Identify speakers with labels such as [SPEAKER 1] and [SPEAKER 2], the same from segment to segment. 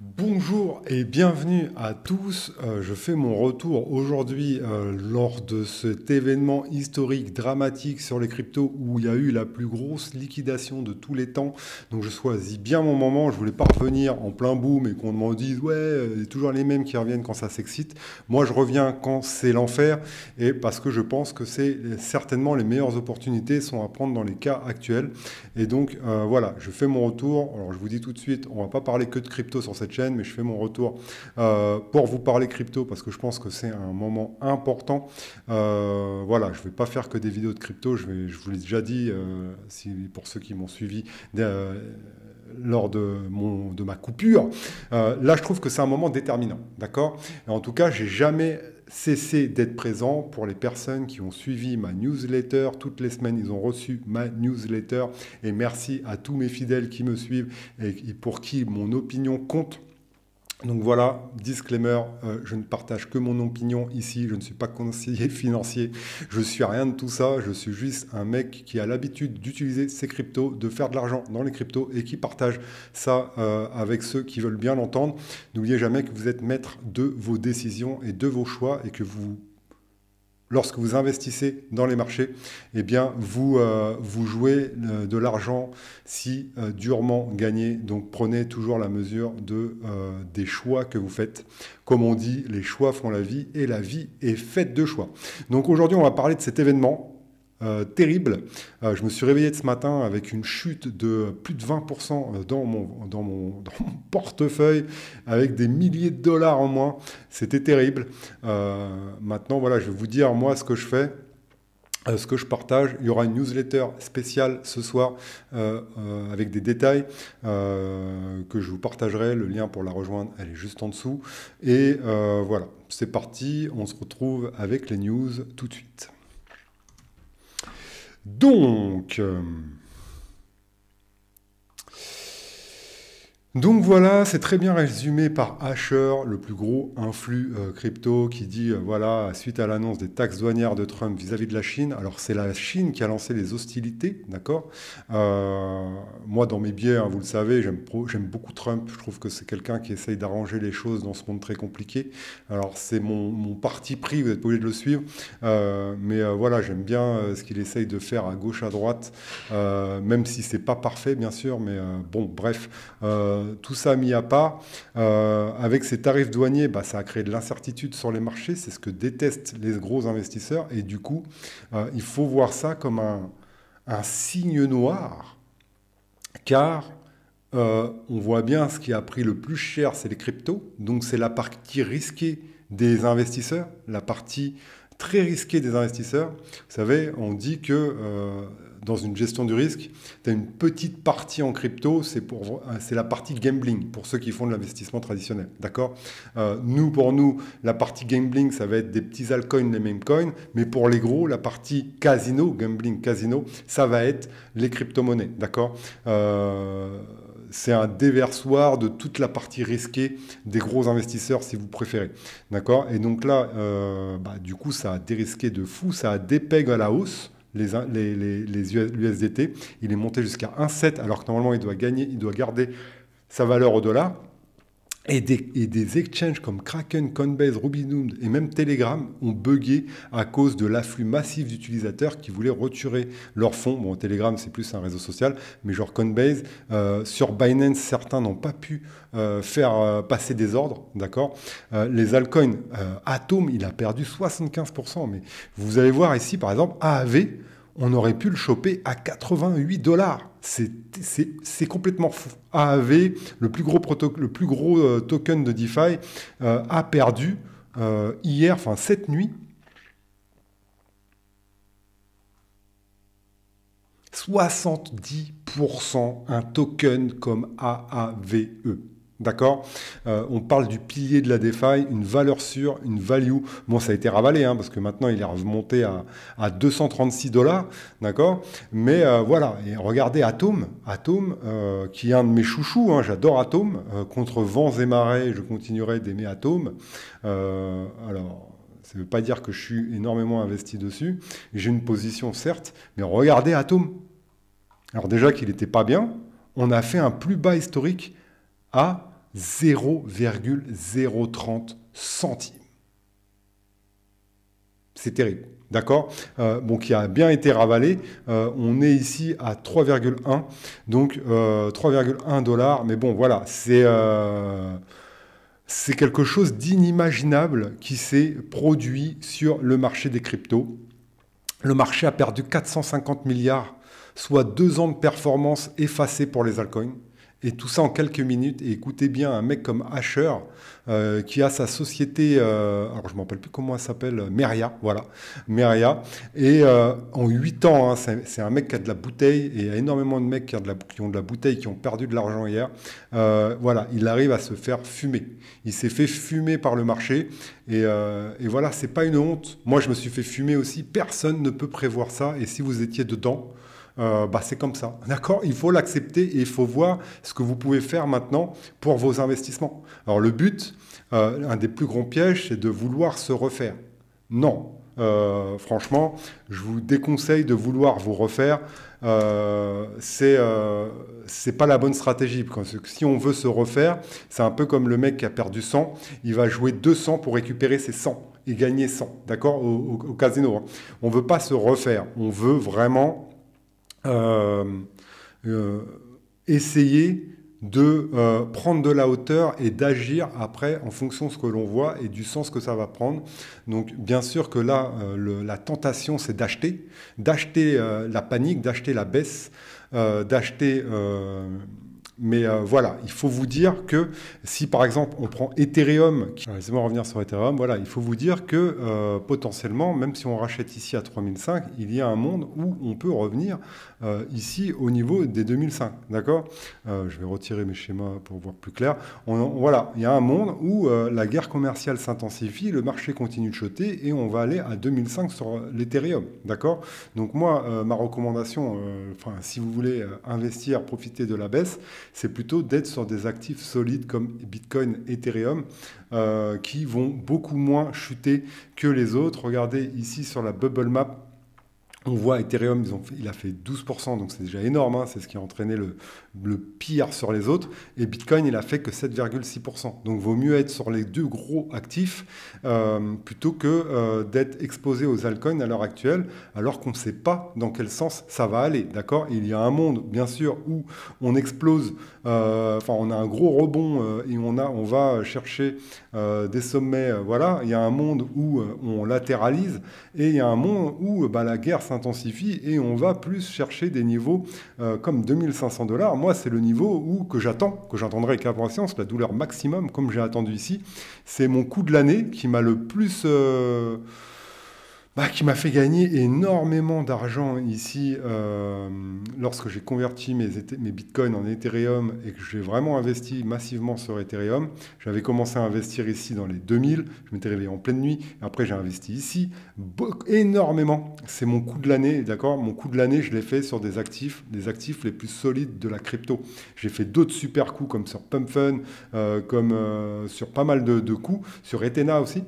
[SPEAKER 1] Bonjour et bienvenue à tous. Je fais mon retour aujourd'hui lors de cet événement historique dramatique sur les cryptos où il y a eu la plus grosse liquidation de tous les temps. Donc je choisis bien mon moment. Je voulais pas revenir en plein boom et qu'on me dise ouais, il y a toujours les mêmes qui reviennent quand ça s'excite. Moi je reviens quand c'est l'enfer et parce que je pense que c'est certainement les meilleures opportunités sont à prendre dans les cas actuels. Et donc voilà, je fais mon retour. Alors je vous dis tout de suite, on va pas parler que de crypto sur cette chaîne, mais je fais mon retour pour vous parler crypto parce que je pense que c'est un moment important. Voilà, je vais pas faire que des vidéos de crypto. Je vous l'ai déjà dit, pour ceux qui m'ont suivi lors de ma coupure. Là, je trouve que c'est un moment déterminant, d'accord? Et en tout cas, j'ai jamais cessé d'être présent pour les personnes qui ont suivi ma newsletter. Toutes les semaines, ils ont reçu ma newsletter. Et merci à tous mes fidèles qui me suivent et pour qui mon opinion compte. Donc voilà, disclaimer, je ne partage que mon opinion ici, je ne suis pas conseiller financier, je suis rien de tout ça, je suis juste un mec qui a l'habitude d'utiliser ses cryptos, de faire de l'argent dans les cryptos et qui partage ça avec ceux qui veulent bien l'entendre. N'oubliez jamais que vous êtes maître de vos décisions et de vos choix et que lorsque vous investissez dans les marchés, eh bien, vous jouez de l'argent si durement gagné. Donc, prenez toujours la mesure des choix que vous faites. Comme on dit, les choix font la vie et la vie est faite de choix. Donc, aujourd'hui, on va parler de cet événement terrible. Je me suis réveillé ce matin avec une chute de plus de 20% dans mon portefeuille, avec des milliers de dollars en moins. C'était terrible. Maintenant, voilà, je vais vous dire, moi, ce que je fais. Ce que je partage, il y aura une newsletter spéciale ce soir avec des détails que je vous partagerai. Le lien pour la rejoindre, elle est juste en dessous. Et voilà, c'est parti. On se retrouve avec les news tout de suite. Donc voilà, c'est très bien résumé par Asher, le plus gros influx crypto, qui dit, voilà, suite à l'annonce des taxes douanières de Trump vis-à-vis de la Chine, alors c'est la Chine qui a lancé les hostilités, d'accord. Moi, dans mes biais, hein, vous le savez, j'aime beaucoup Trump, je trouve que c'est quelqu'un qui essaye d'arranger les choses dans ce monde très compliqué. Alors c'est mon parti pris, vous n'êtes pas obligé de le suivre, mais voilà, j'aime bien ce qu'il essaye de faire à gauche, à droite, même si c'est pas parfait, bien sûr, mais bon, bref. Tout ça mis à part, avec ces tarifs douaniers, bah, ça a créé de l'incertitude sur les marchés, c'est ce que détestent les gros investisseurs, et du coup, il faut voir ça comme un signe noir, car on voit bien ce qui a pris le plus cher, c'est les cryptos, donc c'est la partie risquée des investisseurs, la partie très risquée des investisseurs. Vous savez, on dit que dans une gestion du risque, tu as une petite partie en crypto, c'est la partie gambling, pour ceux qui font de l'investissement traditionnel. D'accord. Pour nous, la partie gambling, ça va être des petits altcoins, les mêmes coins, mais pour les gros, la partie casino, gambling casino, ça va être les crypto-monnaies. D'accord. C'est un déversoir de toute la partie risquée des gros investisseurs, si vous préférez. D'accord. Et donc là, du coup, ça a dérisqué de fou, ça a dépeg à la hausse. L'USDT, il est monté jusqu'à 1,7 alors que normalement il doit garder sa valeur au dollar. Et des exchanges comme Kraken, Coinbase, Robinhood et même Telegram ont bugué à cause de l'afflux massif d'utilisateurs qui voulaient retirer leurs fonds. Bon, Telegram, c'est plus un réseau social, mais genre Coinbase, sur Binance, certains n'ont pas pu faire passer des ordres, d'accord. Les altcoins, Atom, il a perdu 75%, mais vous allez voir ici, par exemple, AAV, on aurait pu le choper à 88 dollars. C'est complètement fou. AAV, le plus gros token de DeFi, a perdu hier, enfin cette nuit, 70% un token comme AAVE. D'accord. On parle du pilier de la DeFi, une valeur sûre, une value. Bon, ça a été ravalé, hein, parce que maintenant, il est remonté à 236 dollars. D'accord. Mais voilà, et regardez Atom, qui est un de mes chouchous, hein, j'adore Atom. Contre vents et marées, je continuerai d'aimer Atom. Alors... Ça ne veut pas dire que je suis énormément investi dessus. J'ai une position, certes, mais regardez Atom. Alors déjà qu'il n'était pas bien, on a fait un plus bas historique à 0,030 centimes. C'est terrible, d'accord? Bon, qui a bien été ravalé. On est ici à 3,1, donc 3,1 $. Mais bon, voilà, c'est quelque chose d'inimaginable qui s'est produit sur le marché des cryptos. Le marché a perdu 450 milliards, soit 2 ans de performance effacée pour les altcoins. Et tout ça en quelques minutes. Et écoutez bien, un mec comme Asher, qui a sa société, alors je ne me rappelle plus comment elle s'appelle, Meria, voilà, Meria. Et en 8 ans, hein, c'est un mec qui a de la bouteille, et il y a énormément de mecs qui ont de la bouteille, qui ont perdu de l'argent hier. Voilà, il arrive à se faire fumer. Il s'est fait fumer par le marché. Et voilà, c'est pas une honte. Moi, je me suis fait fumer aussi. Personne ne peut prévoir ça. Et si vous étiez dedans, c'est comme ça, d'accord? Il faut l'accepter et il faut voir ce que vous pouvez faire maintenant pour vos investissements. Alors le but, un des plus grands pièges, c'est de vouloir se refaire. Non, franchement, je vous déconseille de vouloir vous refaire. C'est pas la bonne stratégie. Parce que si on veut se refaire, c'est un peu comme le mec qui a perdu 100, il va jouer 200 pour récupérer ses 100 et gagner 100, d'accord? Au casino, hein. On ne veut pas se refaire, on veut vraiment euh, euh, essayer de prendre de la hauteur et d'agir après en fonction de ce que l'on voit et du sens que ça va prendre. Donc bien sûr que là, la tentation, c'est d'acheter la panique, d'acheter la baisse, d'acheter... mais voilà, il faut vous dire que si par exemple on prend Ethereum, laissez-moi revenir sur Ethereum, voilà, il faut vous dire que potentiellement, même si on rachète ici à 3005, il y a un monde où on peut revenir ici au niveau des 2005, d'accord? Je vais retirer mes schémas pour voir plus clair. Voilà, il y a un monde où la guerre commerciale s'intensifie, le marché continue de chuter et on va aller à 2005 sur l'Ethereum, d'accord? Donc moi, ma recommandation, si vous voulez investir, profiter de la baisse, c'est plutôt d'être sur des actifs solides comme Bitcoin, Ethereum, qui vont beaucoup moins chuter que les autres. Regardez ici sur la bubble map, on voit Ethereum, il a fait 12%, donc c'est déjà énorme, hein, c'est ce qui a entraîné le pire sur les autres. Et Bitcoin, il a fait que 7,6%. Donc vaut mieux être sur les deux gros actifs plutôt que d'être exposé aux altcoins à l'heure actuelle, alors qu'on ne sait pas dans quel sens ça va aller. D'accord? Il y a un monde, bien sûr, où on explose, on a un gros rebond et on va chercher des sommets. Voilà, il y a un monde où on latéralise et il y a un monde où la guerre s'intensifie et on va plus chercher des niveaux comme 2500 $. Moi, c'est le niveau que j'attendrai avec impatience, la douleur maximum, comme j'ai attendu ici. C'est mon coup de l'année qui m'a le plus... qui m'a fait gagner énormément d'argent ici lorsque j'ai converti mes bitcoins en Ethereum et que j'ai vraiment investi massivement sur Ethereum. J'avais commencé à investir ici dans les 2000, je m'étais réveillé en pleine nuit, après j'ai investi ici énormément. C'est mon coup de l'année, d'accord? Mon coup de l'année, je l'ai fait sur des actifs les plus solides de la crypto. J'ai fait d'autres super coups comme sur PumpFun, comme sur pas mal de coups, sur Ethena aussi.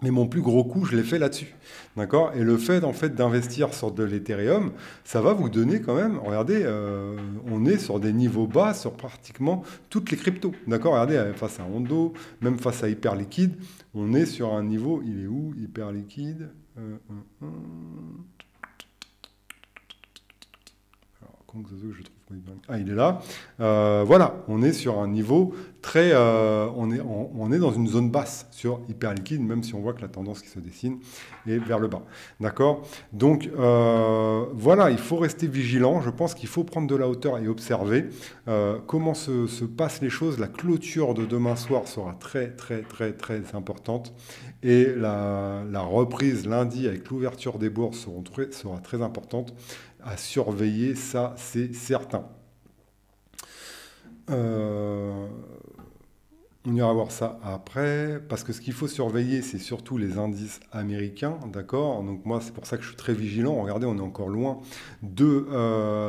[SPEAKER 1] Mais mon plus gros coup, je l'ai fait là-dessus. D'accord? Et le fait, en fait, d'investir sur de l'Ethereum, ça va vous donner quand même, regardez, on est sur des niveaux bas sur pratiquement toutes les cryptos. D'accord? Regardez, face à Ondo, même face à Hyperliquid, on est sur un niveau, il est où, Hyperliquid? Je trouve. Ah, il est là. Voilà, on est sur un niveau très... on est dans une zone basse sur Hyperliquid, même si on voit que la tendance qui se dessine est vers le bas. D'accord? Donc, voilà, il faut rester vigilant. Je pense qu'il faut prendre de la hauteur et observer comment se passent les choses. La clôture de demain soir sera très, très, très, très importante. Et la reprise lundi avec l'ouverture des bourses sera très importante. À surveiller, ça c'est certain. On On ira voir ça après, parce que ce qu'il faut surveiller, c'est surtout les indices américains, d'accord? Donc moi, c'est pour ça que je suis très vigilant. Regardez, on est encore loin de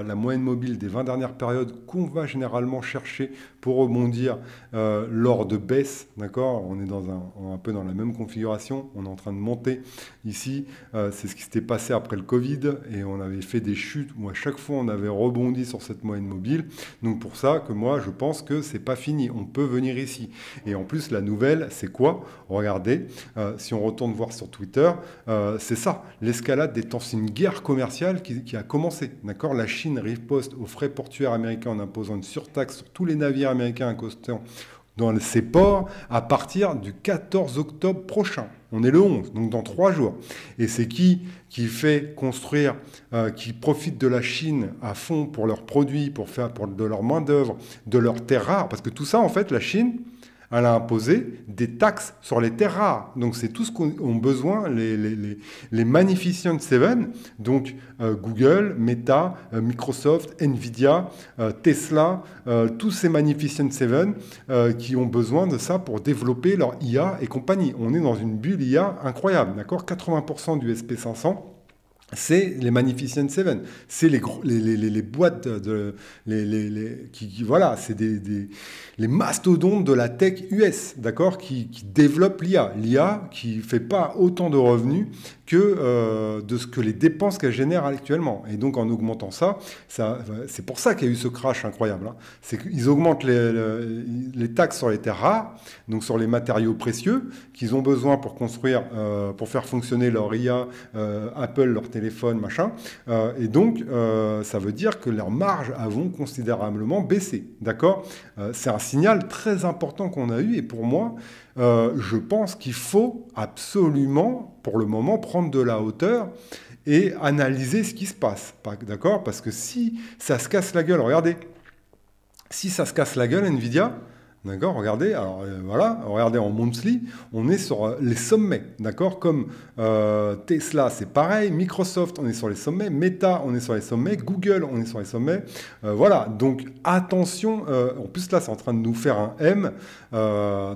[SPEAKER 1] la moyenne mobile des 20 dernières périodes qu'on va généralement chercher pour rebondir lors de baisse, d'accord? On est un peu dans la même configuration, on est en train de monter ici. C'est ce qui s'était passé après le Covid, et on avait fait des chutes où à chaque fois on avait rebondi sur cette moyenne mobile. Donc pour ça que moi, je pense que c'est pas fini, on peut venir ici. Et en plus, la nouvelle, c'est quoi? Regardez, si on retourne voir sur Twitter, c'est ça, l'escalade des temps. C'est une guerre commerciale qui a commencé. D'accord? La Chine riposte aux frais portuaires américains en imposant une surtaxe sur tous les navires américains accostant dans ces ports à partir du 14 octobre prochain. On est le 11, donc dans 3 jours. Et c'est qui fait construire, qui profite de la Chine à fond pour leurs produits, pour de leur main-d'œuvre, de leurs terres rares? Parce que tout ça, en fait, la Chine, elle a imposé des taxes sur les terres rares. Donc c'est tout ce qu'ont besoin les Magnificent Seven, donc Google, Meta, Microsoft, Nvidia, Tesla, tous ces Magnificent Seven qui ont besoin de ça pour développer leur IA et compagnie. On est dans une bulle IA incroyable, d'accord? 80% du SP500. C'est les Magnificent Seven, c'est les boîtes voilà, c'est les mastodontes de la tech US, d'accord, qui développent l'IA qui fait pas autant de revenus que de ce que les dépenses qu'elle génère actuellement. Et donc en augmentant ça, c'est pour ça qu'il y a eu ce crash incroyable. Hein. C'est qu'ils augmentent les taxes sur les terres rares, donc sur les matériaux précieux qu'ils ont besoin pour construire, pour faire fonctionner leur IA, Apple, leur téléphone, machin. Et donc, ça veut dire que leurs marges vont considérablement baisser. D'accord? C'est un signal très important qu'on a eu. Et pour moi, je pense qu'il faut absolument, pour le moment, prendre de la hauteur et analyser ce qui se passe. D'accord? Parce que si ça se casse la gueule, regardez, si ça se casse la gueule, Nvidia, d'accord, regardez, alors voilà, regardez en monthly, on est sur les sommets, d'accord, comme Tesla, c'est pareil, Microsoft, on est sur les sommets, Meta, on est sur les sommets, Google, on est sur les sommets, voilà, donc attention, en plus là, c'est en train de nous faire un M,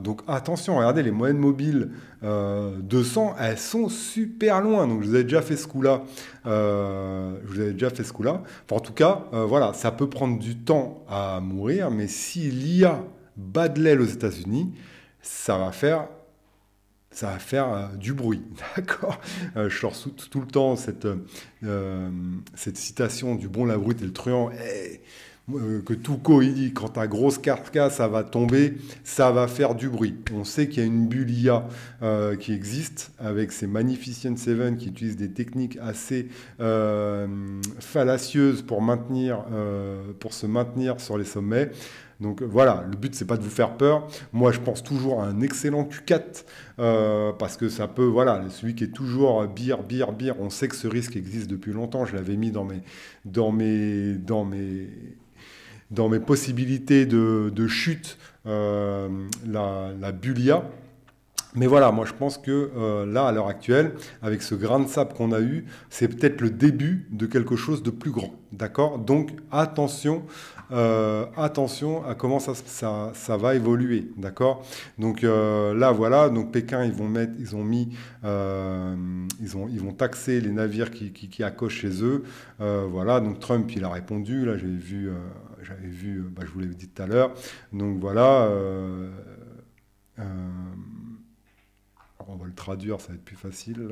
[SPEAKER 1] donc attention, regardez, les moyennes mobiles 200, elles sont super loin, donc je vous avais déjà fait ce coup-là, enfin, en tout cas, voilà, ça peut prendre du temps à mourir, mais si l'IA bat de l'aile aux États-Unis, ça va faire du bruit, d'accord? Je sors tout le temps cette citation du bon, la brute et le truand, que Touko il dit, quand ta grosse carcasse ça va tomber, ça va faire du bruit. On sait qu'il y a une bulle IA qui existe avec ces Magnificent Seven qui utilisent des techniques assez fallacieuses pour se maintenir sur les sommets. Donc voilà, le but c'est pas de vous faire peur. Moi je pense toujours à un excellent Q4 parce que ça peut, voilà, celui qui est toujours beer. On sait que ce risque existe depuis longtemps. Je l'avais mis dans mes possibilités de chute, la Bulia. Mais voilà, moi je pense que là, à l'heure actuelle, avec ce grain de sable qu'on a eu, c'est peut-être le début de quelque chose de plus grand. D'accord? Donc attention à comment ça va évoluer. D'accord? Donc là, voilà, donc Pékin, ils vont taxer les navires qui accrochent chez eux. Voilà, donc Trump, il a répondu. Là, j'avais vu, je vous l'avais dit tout à l'heure. Donc voilà. On va le traduire, ça va être plus facile.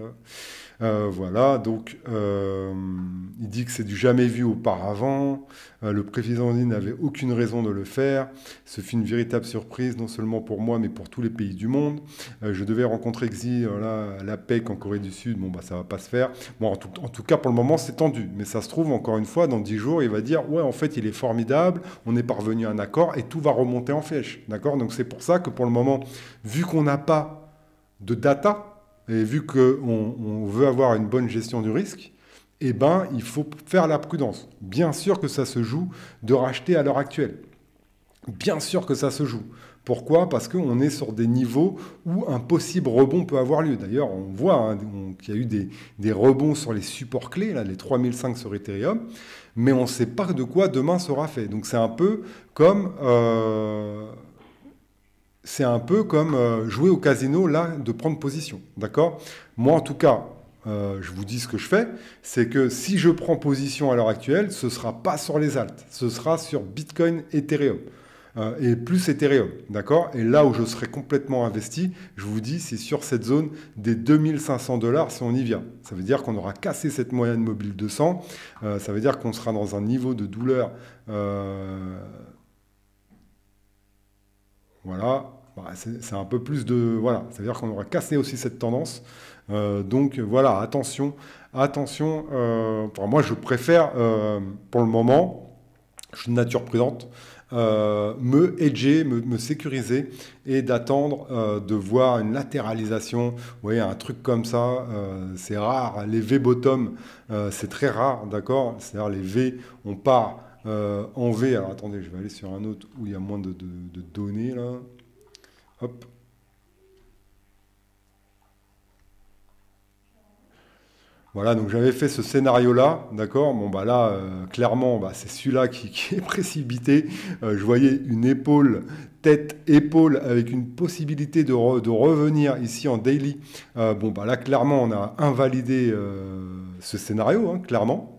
[SPEAKER 1] Voilà, donc il dit que c'est du jamais vu auparavant. Le président Xi n'avait aucune raison de le faire. Ce fut une véritable surprise, non seulement pour moi, mais pour tous les pays du monde. Je devais rencontrer Xi à la PEC en Corée du Sud. Bon, bah, ça va pas se faire. Bon, en tout cas, pour le moment, c'est tendu. Mais ça se trouve, encore une fois, dans 10 jours, il va dire, ouais, en fait, il est formidable. On est parvenu à un accord et tout va remonter en flèche. D'accord? Donc, c'est pour ça que pour le moment, vu qu'on n'a pas de data, et vu qu'on veut avoir une bonne gestion du risque, eh ben, il faut faire la prudence. Bien sûr que ça se joue de racheter à l'heure actuelle. Bien sûr que ça se joue. Pourquoi? Parce qu'on est sur des niveaux où un possible rebond peut avoir lieu. D'ailleurs, on voit qu'il y a eu des rebonds sur les supports clés, là, les 3005 sur Ethereum, mais on ne sait pas de quoi demain sera fait. Donc c'est un peu comme c'est un peu comme jouer au casino, là, de prendre position, d'accord? Moi, en tout cas, je vous dis ce que je fais, c'est que si je prends position à l'heure actuelle, ce ne sera pas sur les alts, ce sera sur Bitcoin, Ethereum. Et plus Ethereum, d'accord? Et là où je serai complètement investi, je vous dis, c'est sur cette zone des 2500 $ si on y vient. Ça veut dire qu'on aura cassé cette moyenne mobile 200, ça veut dire qu'on sera dans un niveau de douleur, voilà, bah, c'est un peu plus de... Voilà, ça veut dire qu'on aura cassé aussi cette tendance. Donc voilà, attention, attention. Pour moi, je préfère, pour le moment, je suis de nature prudente, me hedger, me sécuriser et d'attendre de voir une latéralisation. Vous voyez, un truc comme ça, c'est rare. Les V-bottom, c'est très rare, d'accord? C'est-à-dire les V, on part en V. Alors attendez, je vais aller sur un autre où il y a moins de données là. Hop. Voilà, donc j'avais fait ce scénario-là, d'accord? Bon, bah là, clairement, bah, c'est celui-là qui est précipité. Je voyais une épaule, tête-épaule, avec une possibilité de revenir ici en daily. Bon, bah là, clairement, on a invalidé ce scénario, hein, clairement.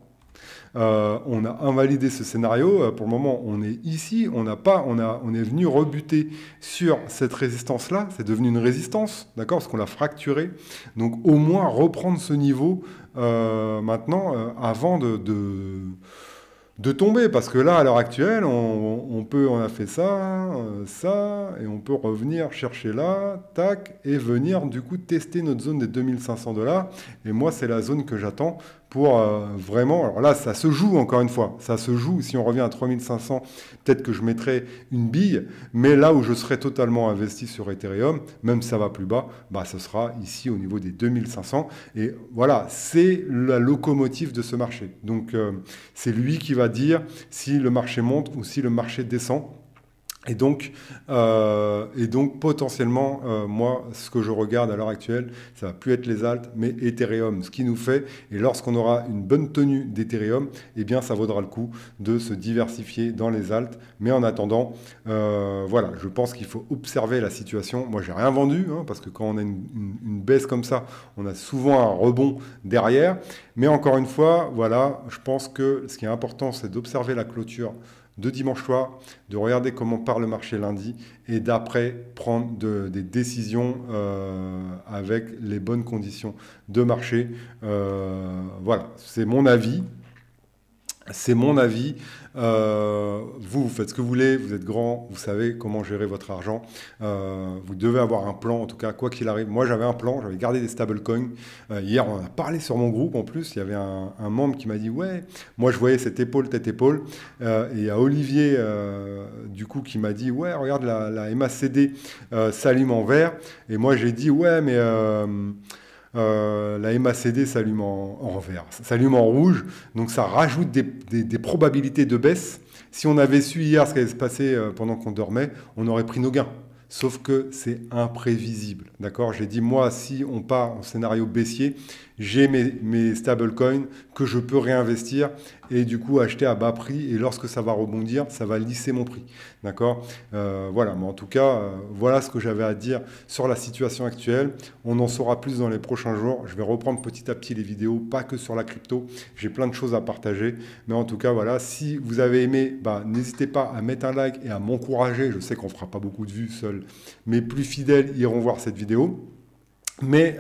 [SPEAKER 1] On a invalidé ce scénario. Pour le moment, on est ici. On n'a pas, on est venu rebuter sur cette résistance-là. C'est devenu une résistance, d'accord, parce qu'on l'a fracturé. Donc, au moins reprendre ce niveau maintenant, avant de tomber, parce que là, à l'heure actuelle, on a fait ça, ça, et on peut revenir chercher là, tac, et venir du coup tester notre zone des 2500 $. Et moi, c'est la zone que j'attends pour vraiment. Alors là, ça se joue encore une fois, ça se joue. Si on revient à 3500, peut-être que je mettrai une bille, mais là où je serai totalement investi sur Ethereum, même si ça va plus bas, bah, ce sera ici au niveau des 2500. Et voilà, c'est la locomotive de ce marché. Donc, c'est lui qui va dire si le marché monte ou si le marché descend. Et donc potentiellement, moi, ce que je regarde à l'heure actuelle, ça va plus être les alts, mais Ethereum, ce qui nous fait. Et lorsqu'on aura une bonne tenue d'Ethereum, eh bien, ça vaudra le coup de se diversifier dans les alts. Mais en attendant, voilà, je pense qu'il faut observer la situation. Moi, j'ai rien vendu, hein, parce que quand on a une baisse comme ça, on a souvent un rebond derrière. Mais encore une fois, voilà, je pense que ce qui est important, c'est d'observer la clôture de dimanche soir, de regarder comment part le marché lundi et d'après prendre des décisions avec les bonnes conditions de marché. Voilà, c'est mon avis. C'est mon avis. Vous faites ce que vous voulez, vous êtes grand, vous savez comment gérer votre argent. Vous devez avoir un plan, en tout cas, quoi qu'il arrive. Moi, j'avais un plan, j'avais gardé des stablecoins. Hier, on en a parlé sur mon groupe en plus. Il y avait un membre qui m'a dit, ouais, moi, je voyais cette épaule, tête-épaule. Et il y a Olivier, du coup, qui m'a dit, ouais, regarde, la MACD s'allume en vert. Et moi, j'ai dit, ouais, mais... la MACD s'allume en vert, s'allume en rouge, donc ça rajoute des probabilités de baisse. Si on avait su hier ce qui allait se passer pendant qu'on dormait, on aurait pris nos gains. Sauf que c'est imprévisible, d'accord? J'ai dit, moi, si on part en scénario baissier, j'ai mes stablecoins que je peux réinvestir et du coup acheter à bas prix. Et lorsque ça va rebondir, ça va lisser mon prix, d'accord? Voilà, mais en tout cas, voilà ce que j'avais à dire sur la situation actuelle. On en saura plus dans les prochains jours. Je vais reprendre petit à petit les vidéos, pas que sur la crypto. J'ai plein de choses à partager. Mais en tout cas, voilà, si vous avez aimé, bah, n'hésitez pas à mettre un like et à m'encourager. Je sais qu'on ne fera pas beaucoup de vues seuls, mes plus fidèles iront voir cette vidéo. Mais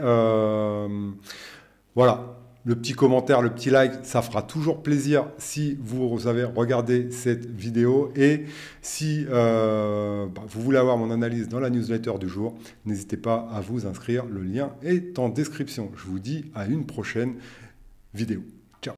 [SPEAKER 1] voilà, le petit commentaire, le petit like, ça fera toujours plaisir si vous avez regardé cette vidéo. Et si vous voulez avoir mon analyse dans la newsletter du jour, n'hésitez pas à vous inscrire. Le lien est en description. Je vous dis à une prochaine vidéo.